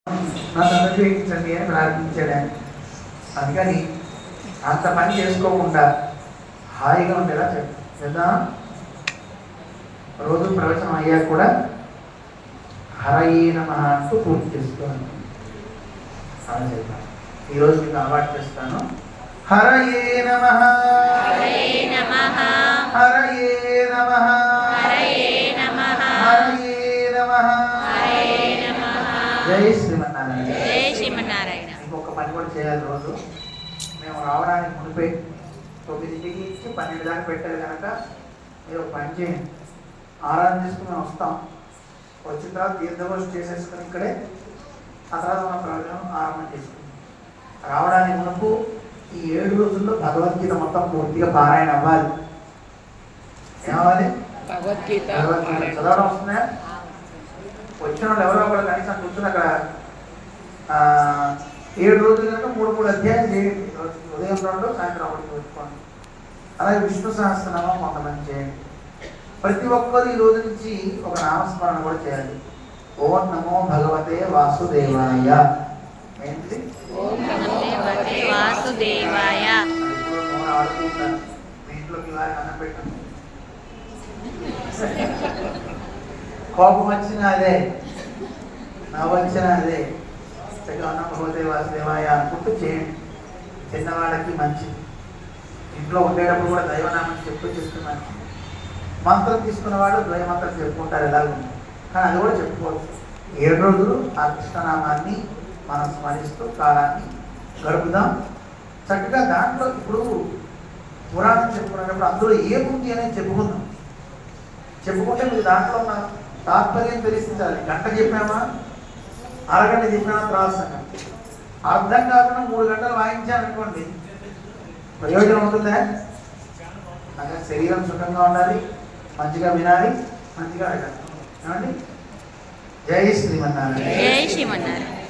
నన్ను అనుగ్రహించండి అని ప్రార్థించాడు ఆయన. అందుకని అంత పని చేసుకోకుండా హాయిగా ఉండేలా చేద్దాం. రోజు ప్రవచనం అయ్యాక కూడా హరయే నమః అంటూ పూర్తి చేసుకోవాలి. అలా చేద్దాం. ఈరోజు మీకు అలవాటు చేస్తాను. హరయే నమః, హరయే నమః, హరయే నమః, హరయే నమః, హరయే నమః, హరయే నమః. జై శ్రీమన్నారాయణ. జై శ్రీమన్నారాయణ. ఇంకొక పని కూడా చేయాలి. రోజు మేము రావడానికి మునిపే 9కి ఇచ్చి 12 దాకా పెట్టారు కనుక మీరు ఒక పని చేయండి. ఆరాధన చేసుకుని మేము వస్తాం. వచ్చిన తర్వాత తీర్థగోష్ఠి చేసేసుకుని ఇక్కడే ఆ తర్వాత మన ప్రయోజనం ఆరంభం చేసుకుంటాం. రావడానికి మునుపు ఈ 7 రోజుల్లో భగవద్గీత మొత్తం పూర్తిగా పారాయణ అవ్వాలి. ఏమవ్వాలి? భగవద్గీత చదవడం వస్తున్నాయా? వచ్చిన వాళ్ళు ఎవరో కూడా కనీసం కూర్చుని అక్కడ 7 రోజులు కనుక 3 అధ్యాయాలు చేయండి. ఉదయం 2, సాయంత్రం 1 పెట్టుకోండి. అలాగే విష్ణు సహస్రనామం కొంతమంది చేయండి. ప్రతి ఒక్కరు ఈ రోజు నుంచి ఒక నామస్మరణ కూడా చేయాలి. ఓం నమో భగవతే వాసుదేవాయ. ఏంటి? ఓం నమో భగవతే వాసుదేవాయ. ఆడుకుంటాను. మీ ఇంట్లోకి వారికి అన్నం పెట్టండి. కోపం వచ్చినా అదే, నవ్వు వచ్చినా అదే. అన్నం భగవతే వాసుదేవాయ అనుకుంటూ చేయండి. చిన్నవాళ్ళకి మంచిది. ఇంట్లో ఉండేటప్పుడు కూడా దైవనామం చెప్తున్నాను. మంత్రం తీసుకున్న వాళ్ళు ద్వయ మంత్రం చెప్పుకుంటారు, ఎలాగో. కానీ అది కూడా చెప్పుకోవచ్చు. 7 రోజులు ఆ కృష్ణనామాన్ని మనం స్మరిస్తూ కాలాన్ని గడుపుదాం. చక్కగా దాంట్లో ఇప్పుడు పురాణం చెప్పుకునేటప్పుడు అందులో ఏముంది అనేది చెప్పుకుంటే మీరు దాంట్లో ఉన్న తాత్పర్యం తెలిసించాలి. గంట చెప్పామా, అరగంట చెప్పినా రాస్తాం. అర్థం కాకుండా 3 గంటలు వాయించాలనుకోండి, ప్రయోజనం ఉంటుందా? నాకు శరీరం సుఖంగా ఉండాలి, మంచిగా వినాలి, మంచిగా అడగాలి. ఏమండి? జై శ్రీమన్నారాయణ. జై శ్రీమన్నారాయణ.